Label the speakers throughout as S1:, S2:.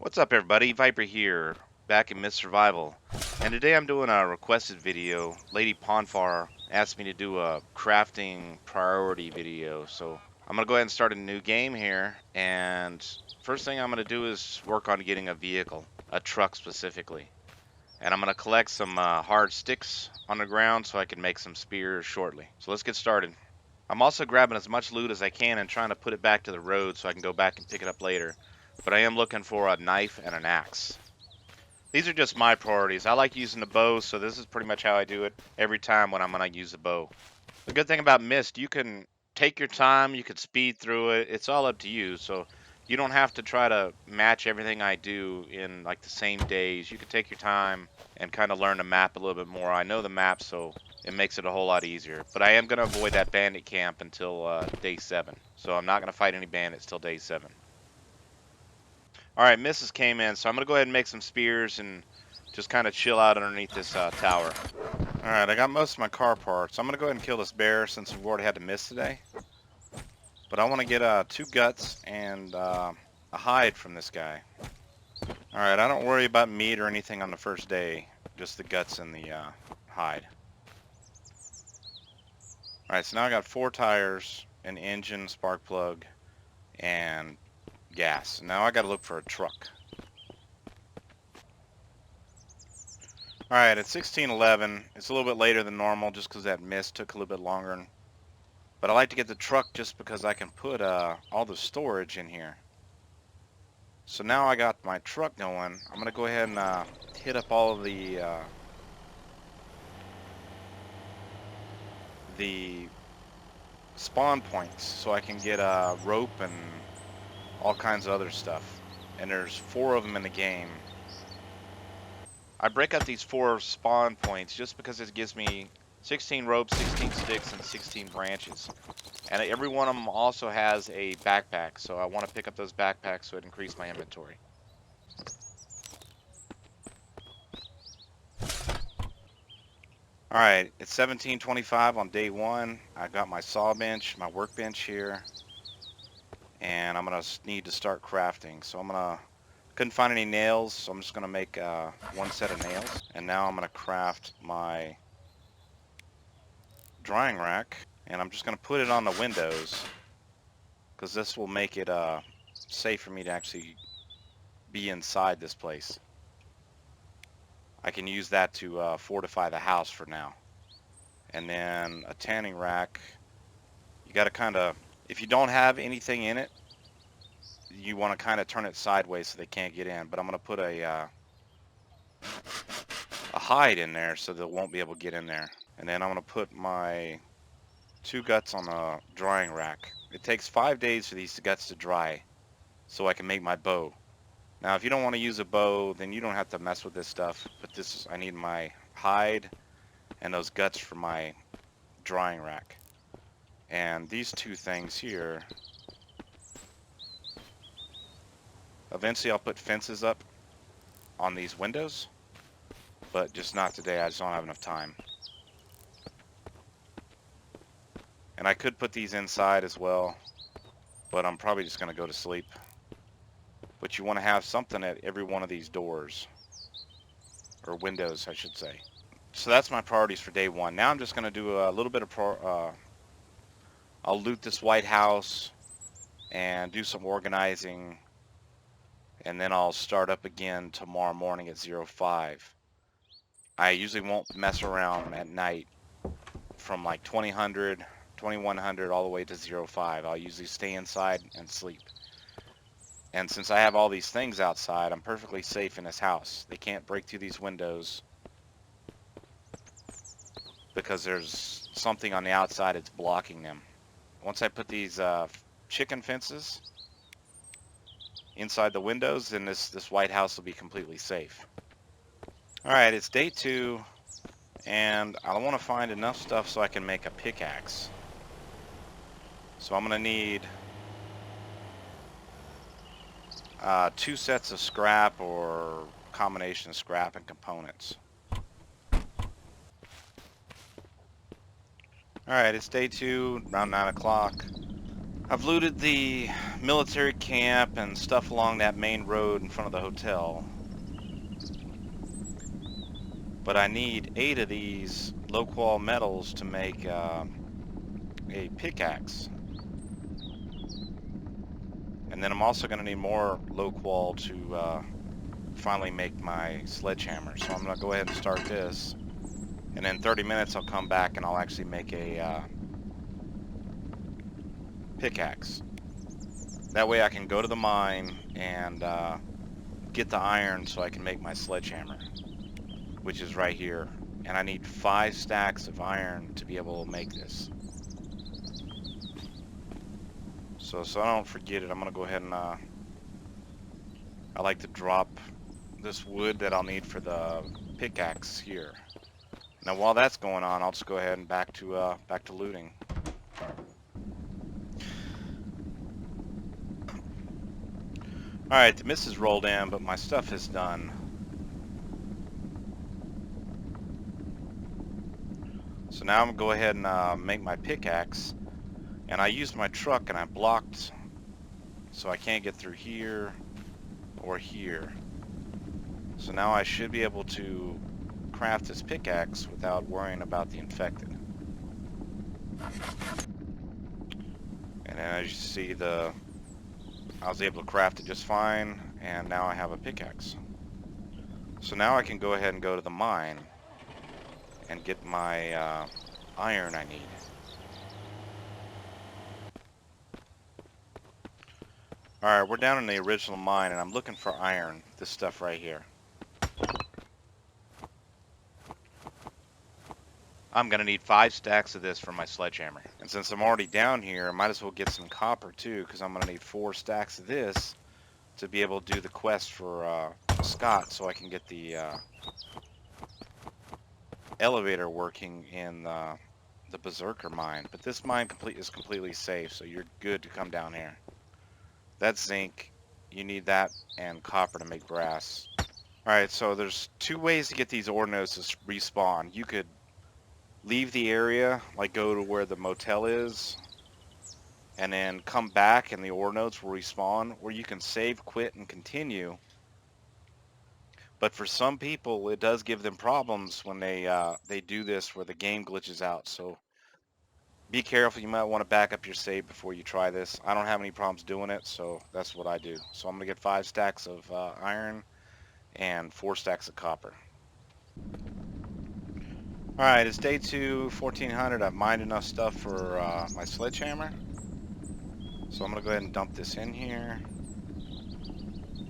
S1: What's up everybody, Viper here, back in Mist Survival, and today I'm doing a requested video. Lady Ponfar asked me to do a crafting priority video, so I'm going to go ahead and start a new game here, and first thing I'm going to do is work on getting a vehicle, a truck specifically, and I'm going to collect some hard sticks on the ground so I can make some spears shortly. So let's get started. I'm also grabbing as much loot as I can and trying to put it back to the road so I can go back and pick it up later. But I am looking for a knife and an axe. These are just my priorities. I like using the bow, so this is pretty much how I do it every time when I'm going to use a bow. The good thing about Mist, you can take your time, you can speed through it. It's all up to you, so you don't have to try to match everything I do in like the same days. You can take your time and kind of learn the map a little bit more. I know the map, so it makes it a whole lot easier. But I am going to avoid that bandit camp until day 7. So I'm not going to fight any bandits till day 7. Alright, Mrs. came in, so I'm going to go ahead and make some spears and just kind of chill out underneath this tower. Alright, I got most of my car parts. I'm going to go ahead and kill this bear since we've already had to miss today. But I want to get 2 guts and a hide from this guy. Alright, I don't worry about meat or anything on the first day. Just the guts and the hide. Alright, so now I got 4 tires, an engine, spark plug, and gas. Now I got to look for a truck. Alright, it's 16:11. It's a little bit later than normal just because that mist took a little bit longer. But I like to get the truck just because I can put all the storage in here. So now I got my truck going. I'm going to go ahead and hit up all of the spawn points so I can get a rope and all kinds of other stuff. And there's 4 of them in the game. I break up these 4 spawn points just because it gives me 16 ropes, 16 sticks, and 16 branches. And every one of them also has a backpack, so I want to pick up those backpacks so it increases my inventory. Alright, it's 17:25 on day 1. I got my Sawbench, my workbench here. And I'm going to need to start crafting. So couldn't find any nails, so I'm just going to make 1 set of nails. And now I'm going to craft my drying rack. And I'm just going to put it on the windows, because this will make it safe for me to actually be inside this place. I can use that to fortify the house for now. And then a tanning rack. You got to kind of, if you don't have anything in it, you want to kind of turn it sideways so they can't get in. But I'm going to put a hide in there so they won't be able to get in there. And then I'm going to put my 2 guts on the drying rack. It takes 5 days for these guts to dry so I can make my bow. Now if you don't want to use a bow, then you don't have to mess with this stuff. But I need my hide and those guts for my drying rack. And these 2 things here, eventually I'll put fences up on these windows, but just not today. I just don't have enough time. And I could put these inside as well, but I'm probably just going to go to sleep. But you want to have something at every one of these doors, or windows I should say. So that's my priorities for day 1. Now I'm just going to do a little bit of I'll loot this White House and do some organizing, and then I'll start up again tomorrow morning at 05. I usually won't mess around at night from like 2000, 2100 all the way to 05. I'll usually stay inside and sleep. And since I have all these things outside, I'm perfectly safe in this house. They can't break through these windows because there's something on the outside that's blocking them. Once I put these chicken fences inside the windows, then this White House will be completely safe. Alright, it's day 2, and I want to find enough stuff so I can make a pickaxe. So I'm going to need 2 sets of scrap, or a combination of scrap and components. Alright, it's day 2, around 9 o'clock. I've looted the military camp and stuff along that main road in front of the hotel. But I need 8 of these low-qual metals to make a pickaxe. And then I'm also going to need more low-qual to finally make my sledgehammer. So I'm going to go ahead and start this. And in 30 minutes I'll come back and I'll actually make a pickaxe. That way I can go to the mine and get the iron so I can make my sledgehammer, which is right here. And I need 5 stacks of iron to be able to make this. So I don't forget it, I'm going to go ahead and I like to drop this wood that I'll need for the pickaxe here. Now while that's going on, I'll just go ahead and back to looting. Alright, the mist has rolled in, but my stuff is done. So now I'm going to go ahead and make my pickaxe. And I used my truck and I blocked, so I can't get through here or here. So now I should be able to craft this pickaxe without worrying about the infected. And then as you see, I was able to craft it just fine, and now I have a pickaxe. So now I can go ahead and go to the mine and get my iron I need. Alright, we're down in the original mine and I'm looking for iron, this stuff right here. I'm gonna need 5 stacks of this for my sledgehammer. And since I'm already down here, I might as well get some copper too, because I'm gonna need 4 stacks of this to be able to do the quest for Scott, so I can get the elevator working in the Berserker mine. But this mine is completely safe, so you're good to come down here. That's zinc. You need that and copper to make brass. Alright, so there's 2 ways to get these ore nodes to respawn. You could leave the area, like go to where the motel is, and then come back and the ore nodes will respawn, or you can save, quit, and continue. But for some people, it does give them problems when they do this where the game glitches out. So be careful. You might want to back up your save before you try this. I don't have any problems doing it, so that's what I do. So I'm gonna get 5 stacks of iron and 4 stacks of copper. All right, it's day 2, 1400. I've mined enough stuff for my sledgehammer. So I'm gonna go ahead and dump this in here.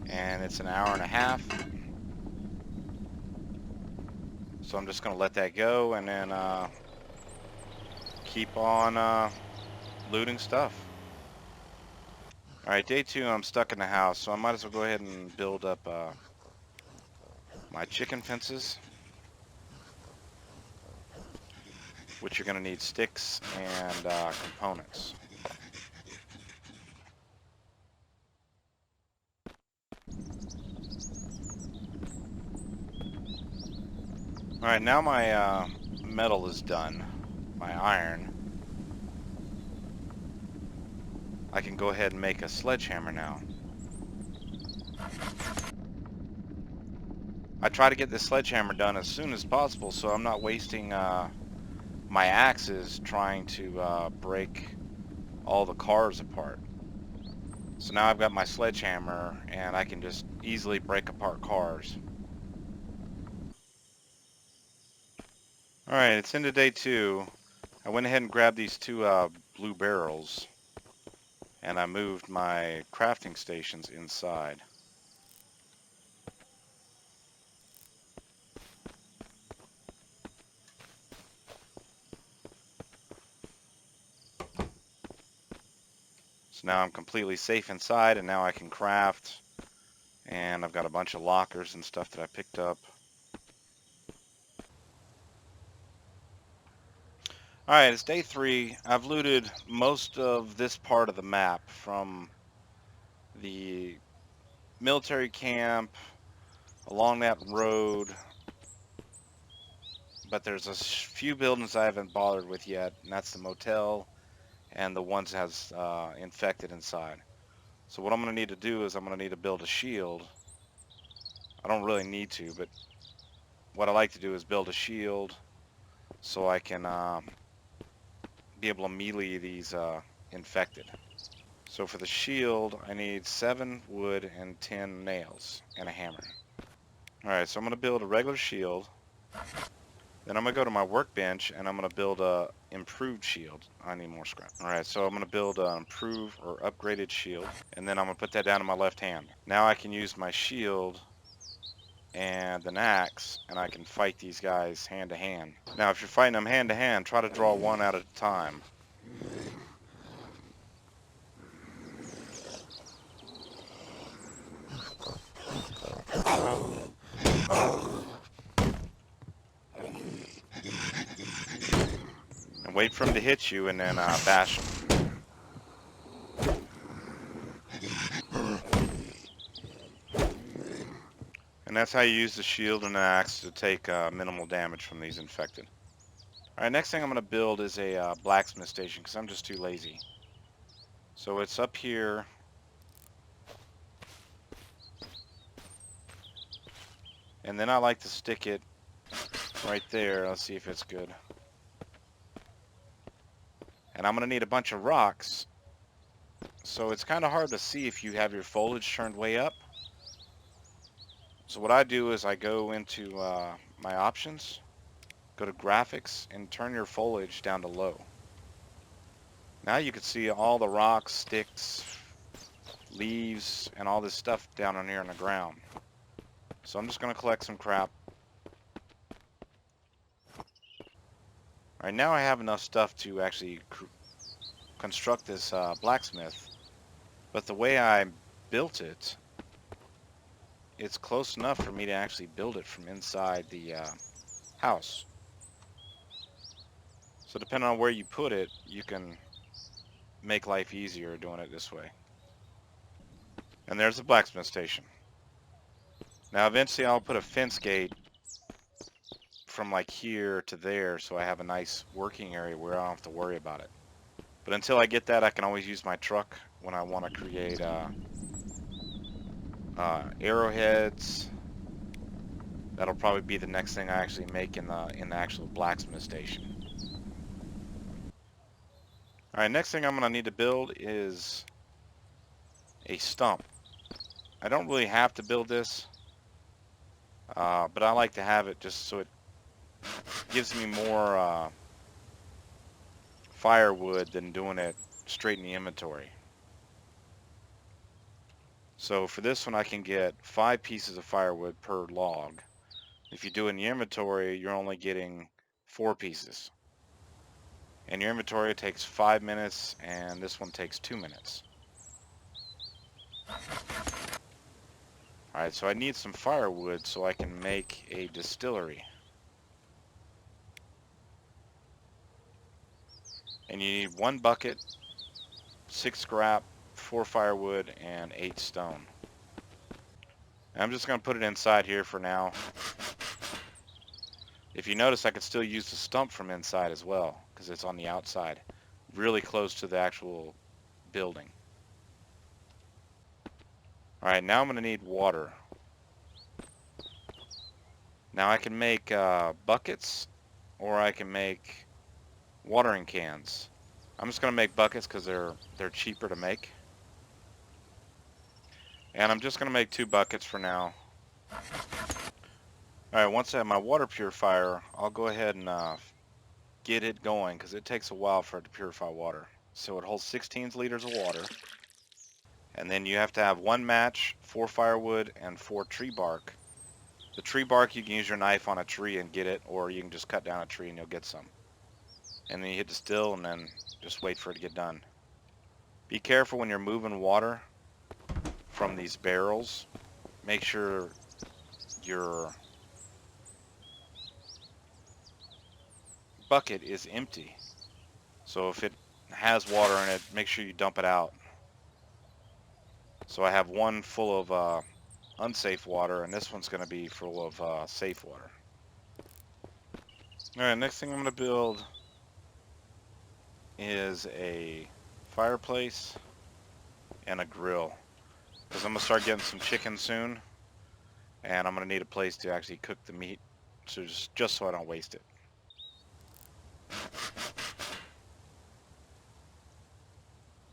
S1: And it's an hour and a half. So I'm just gonna let that go and then keep on looting stuff. Alright, day 2, I'm stuck in the house, so I might as well go ahead and build up my chicken fences, which you're gonna need sticks and components. Alright, now my metal is done, my iron. I can go ahead and make a sledgehammer now. I try to get this sledgehammer done as soon as possible so I'm not wasting my axes trying to break all the cars apart. So now I've got my sledgehammer and I can just easily break apart cars. Alright, it's into day 2. I went ahead and grabbed these 2 blue barrels and I moved my crafting stations inside. So now I'm completely safe inside and now I can craft, and I've got a bunch of lockers and stuff that I picked up. Alright, it's day 3. I've looted most of this part of the map, from the military camp, along that road, but there's a few buildings I haven't bothered with yet, and that's the motel and the ones that has infected inside. So what I'm going to need to do is I'm going to need to build a shield. I don't really need to, but what I like to do is build a shield so I can be able to melee these infected. So for the shield, I need 7 wood and 10 nails and a hammer. Alright, so I'm going to build a regular shield. Then I'm going to go to my workbench and I'm going to build a improved shield. I need more scrap. Alright, so I'm going to build an improved or upgraded shield. And then I'm going to put that down in my left hand. Now I can use my shield and an axe, and I can fight these guys hand to hand. Now if you're fighting them hand to hand, try to draw one at a time. And wait for them to hit you and then bash them. And that's how you use the shield and the axe to take minimal damage from these infected. Alright, next thing I'm going to build is a blacksmith station because I'm just too lazy. So it's up here. And then I like to stick it right there. Let's see if it's good. And I'm going to need a bunch of rocks. So it's kind of hard to see if you have your foliage turned way up. So what I do is I go into my options, go to graphics, and turn your foliage down to low. Now you can see all the rocks, sticks, leaves, and all this stuff down on here on the ground. So I'm just going to collect some crap. Alright, now I have enough stuff to actually construct this blacksmith. But the way I built it, it's close enough for me to actually build it from inside the house. So depending on where you put it, you can make life easier doing it this way. And there's the blacksmith station. Now eventually I'll put a fence gate from like here to there so I have a nice working area where I don't have to worry about it. But until I get that, I can always use my truck when I want to create arrowheads. That'll probably be the next thing I actually make in the actual blacksmith station. Alright, next thing I'm going to need to build is a stump. I don't really have to build this, but I like to have it just so it gives me more firewood than doing it straight in the inventory. So for this one I can get 5 pieces of firewood per log. If you do it in the inventory, you're only getting 4 pieces. In your inventory it takes 5 minutes, and this one takes 2 minutes. Alright, so I need some firewood so I can make a distillery. And you need 1 bucket, 6 scrap, 4 firewood, and 8 stone. And I'm just going to put it inside here for now. If you notice, I could still use the stump from inside as well, because it's on the outside, really close to the actual building. Alright, now I'm going to need water. Now I can make buckets, or I can make watering cans. I'm just going to make buckets because they're cheaper to make. And I'm just going to make 2 buckets for now. Alright, once I have my water purifier, I'll go ahead and get it going, because it takes a while for it to purify water. So it holds 16 liters of water. And then you have to have 1 match, 4 firewood, and 4 tree bark. The tree bark, you can use your knife on a tree and get it, or you can just cut down a tree and you'll get some. And then you hit distill and then just wait for it to get done. Be careful when you're moving water from these barrels. Make sure your bucket is empty. So if it has water in it, make sure you dump it out. So I have 1 full of unsafe water, and this one's going to be full of safe water. Alright, next thing I'm going to build is a fireplace and a grill, because I'm gonna start getting some chicken soon, and I'm gonna need a place to actually cook the meat, so just so I don't waste it.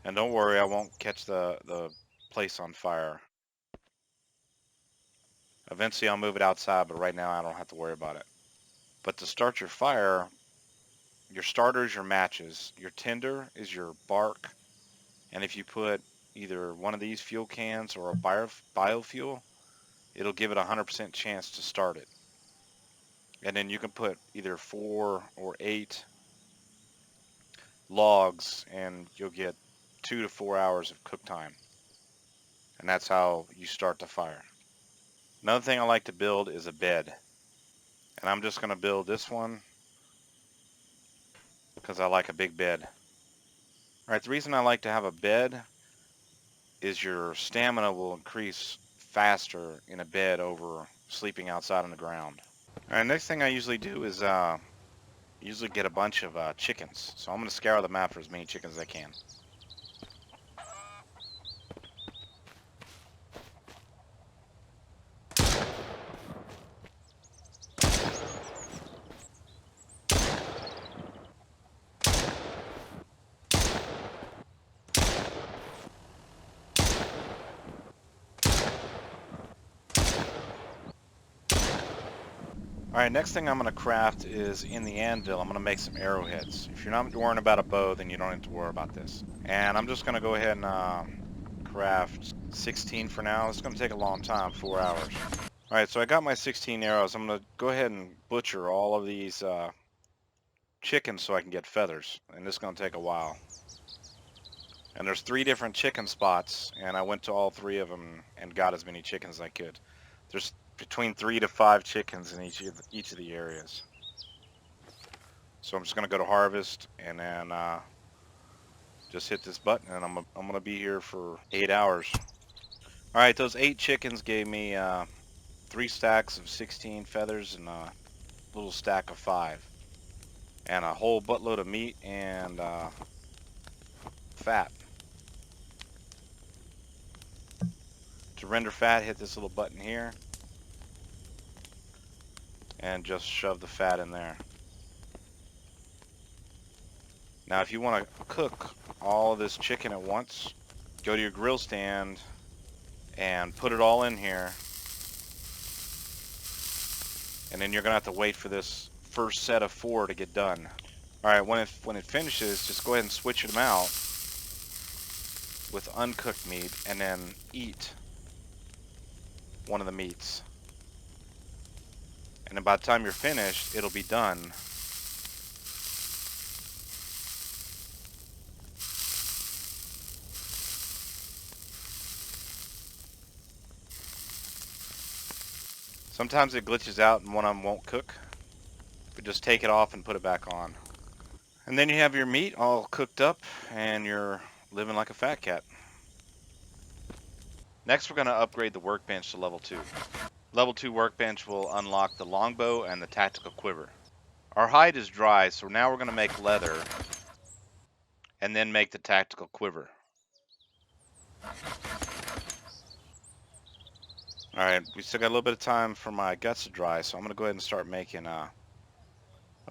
S1: And don't worry, I won't catch the place on fire. Eventually I'll move it outside, but right now I don't have to worry about it. But to start your fire, your starter is your matches, your tinder is your bark, and if you put either one of these fuel cans or a biofuel, it'll give it a 100% chance to start it. And then you can put either 4 or 8 logs and you'll get 2 to 4 hours of cook time. And that's how you start the fire. Another thing I like to build is a bed. And I'm just going to build this one because I like a big bed. Alright, the reason I like to have a bed is your stamina will increase faster in a bed over sleeping outside on the ground. Alright, next thing I usually do is usually get a bunch of chickens. So I'm going to scour the map for as many chickens as I can. Alright, next thing I'm going to craft is in the anvil, I'm going to make some arrowheads. If you're not worrying about a bow, then you don't have to worry about this. And I'm just going to go ahead and craft 16 for now. It's going to take a long time, 4 hours. Alright, so I got my 16 arrows. I'm going to go ahead and butcher all of these chickens so I can get feathers. And this is going to take a while. And there's 3 different chicken spots, and I went to all 3 of them and got as many chickens as I could. There's between 3 to 5 chickens in each of the areas. So I'm just gonna go to harvest and then just hit this button, and I'm gonna be here for 8 hours. All right, those 8 chickens gave me 3 stacks of 16 feathers and a little stack of 5, and a whole buttload of meat and fat. To render fat, hit this little button here and just shove the fat in there. Now if you want to cook all of this chicken at once, go to your grill stand and put it all in here, and then you're gonna have to wait for this first set of 4 to get done. Alright, when it finishes, just go ahead and switch them out with uncooked meat and then eat one of the meats. And then by the time you're finished, it'll be done. Sometimes it glitches out and one of them won't cook, but just take it off and put it back on. And then you have your meat all cooked up and you're living like a fat cat. Next we're going to upgrade the workbench to level 2. Level 2 workbench will unlock the longbow and the tactical quiver. Our hide is dry, so now we're going to make leather and then make the tactical quiver. Alright, we still got a little bit of time for my guts to dry, so I'm going to go ahead and start making a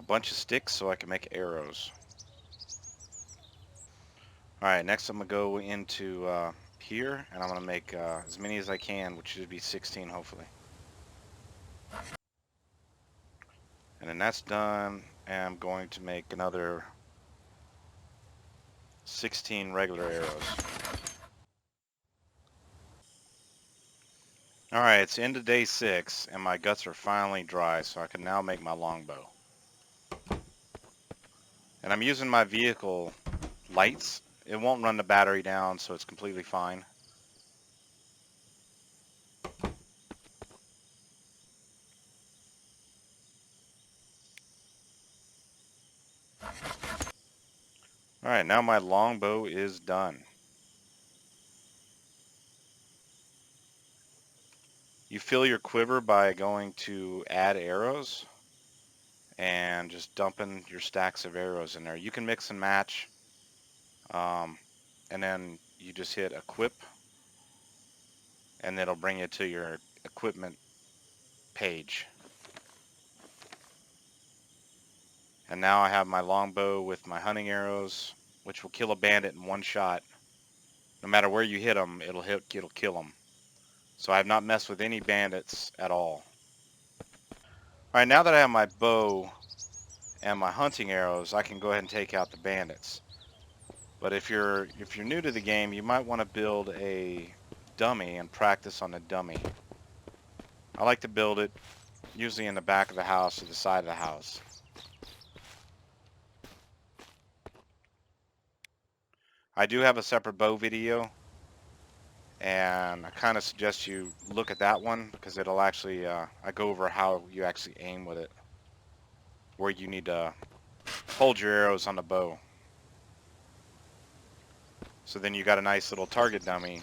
S1: bunch of sticks so I can make arrows. Alright, next I'm going to go into here, and I'm going to make as many as I can, which should be 16 hopefully. And then that's done, and I'm going to make another 16 regular arrows. Alright, it's into day 6, and my guts are finally dry, so I can now make my longbow. And I'm using my vehicle lights. It won't run the battery down, so it's completely fine. Alright, now my longbow is done. You fill your quiver by going to add arrows and just dumping your stacks of arrows in there. You can mix and match. And then you just hit equip, and it'll bring you to your equipment page. And now I have my longbow with my hunting arrows, which will kill a bandit in one shot. No matter where you hit them, it'll kill them. So I have not messed with any bandits at all. Alright, now that I have my bow and my hunting arrows, I can go ahead and take out the bandits. But if you're new to the game, you might want to build a dummy and practice on the dummy. I like to build it usually in the back of the house or the side of the house. I do have a separate bow video, and I kind of suggest you look at that one because it'll actually, I go over how you actually aim with it, where you need to hold your arrows on the bow. So then you got a nice little target dummy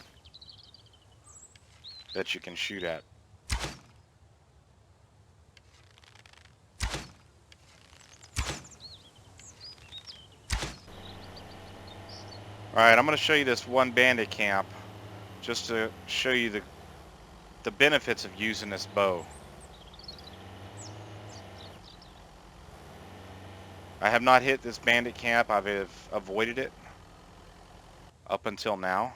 S1: that you can shoot at. Alright, I'm going to show you this one bandit camp just to show you the benefits of using this bow. I have not hit this bandit camp. I've avoided it up until now.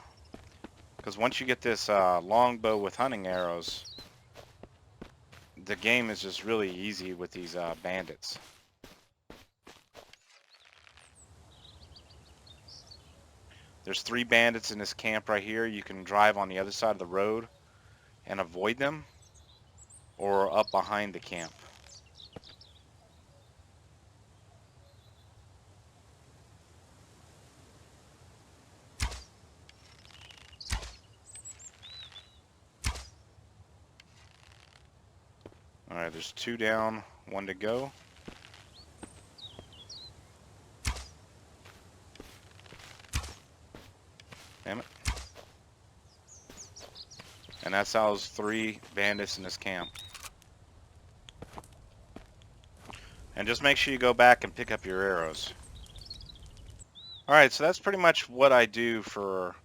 S1: Because once you get this longbow with hunting arrows, the game is just really easy with these bandits. There's 3 bandits in this camp right here. You can drive on the other side of the road and avoid them, or up behind the camp. Alright, there's 2 down, 1 to go. Damn it. And that's how there's 3 bandits in this camp. And just make sure you go back and pick up your arrows. Alright, so that's pretty much what I do for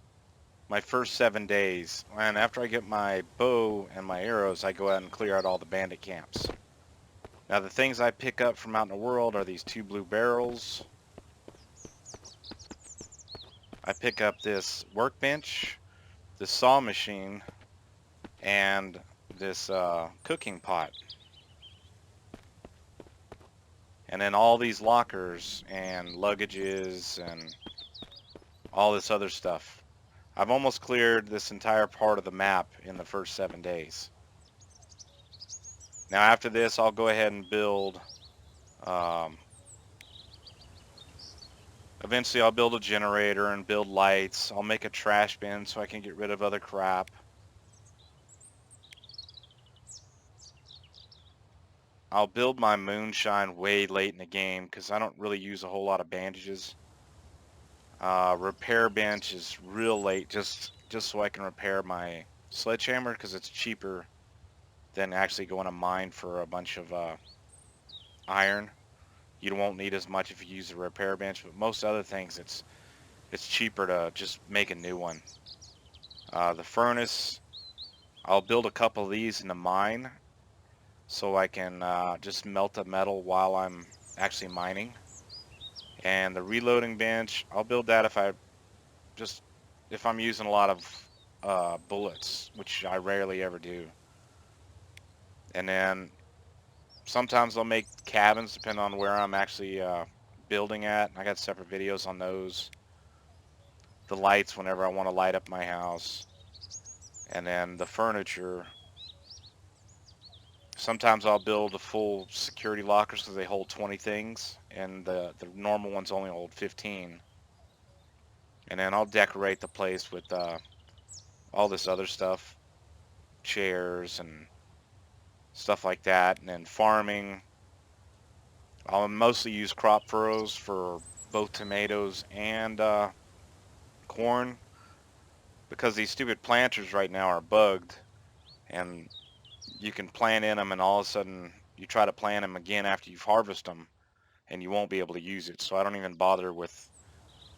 S1: my first 7 days. And after I get my bow and my arrows, I go out and clear out all the bandit camps. Now the things I pick up from out in the world are these 2 blue barrels. I pick up this workbench, this saw machine, and this cooking pot. And then all these lockers and luggages and all this other stuff. I've almost cleared this entire part of the map in the first 7 days. Now after this, I'll go ahead and build, eventually I'll build a generator and build lights. I'll make a trash bin so I can get rid of other crap. I'll build my moonshine way late in the game because I don't really use a whole lot of bandages. Repair bench is real late just so I can repair my sledgehammer because it's cheaper than actually going to mine for a bunch of iron. You won't need as much if you use the repair bench, but most other things it's cheaper to just make a new one. The furnace, I'll build a couple of these in the mine so I can just melt the metal while I'm actually mining. And the reloading bench, I'll build that if I'm using a lot of bullets, which I rarely ever do. And then sometimes I'll make cabins depending on where I'm actually building at. I got separate videos on those. The lights whenever I want to light up my house. And then the furniture. Sometimes I'll build a full security lockers because they hold 20 things, and the normal ones only hold 15. And then I'll decorate the place with all this other stuff, chairs and stuff like that. And then farming, I'll mostly use crop furrows for both tomatoes and corn, because these stupid planters right now are bugged, and you can plant in them and all of a sudden you try to plant them again after you've harvested them and you won't be able to use it. So I don't even bother with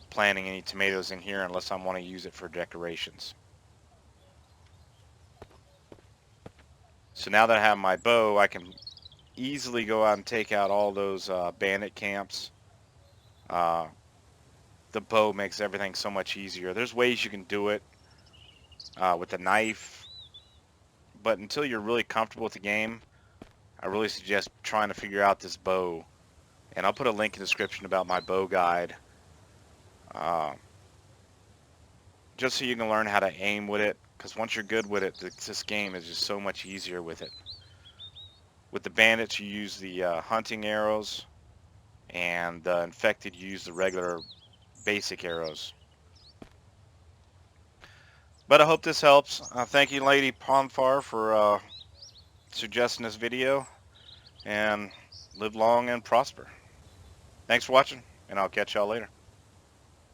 S1: planting any tomatoes in here unless I want to use it for decorations. So now that I have my bow, I can easily go out and take out all those bandit camps. The bow makes everything so much easier. There's ways you can do it with a knife, but until you're really comfortable with the game, I really suggest trying to figure out this bow. And I'll put a link in the description about my bow guide, just so you can learn how to aim with it, because once you're good with it, this game is just so much easier with it. With the bandits, you use the hunting arrows, and the infected use the regular basic arrows. But I hope this helps. Thank you, Lady Campfire, for suggesting this video, and live long and prosper. Thanks for watching, and I'll catch y'all later.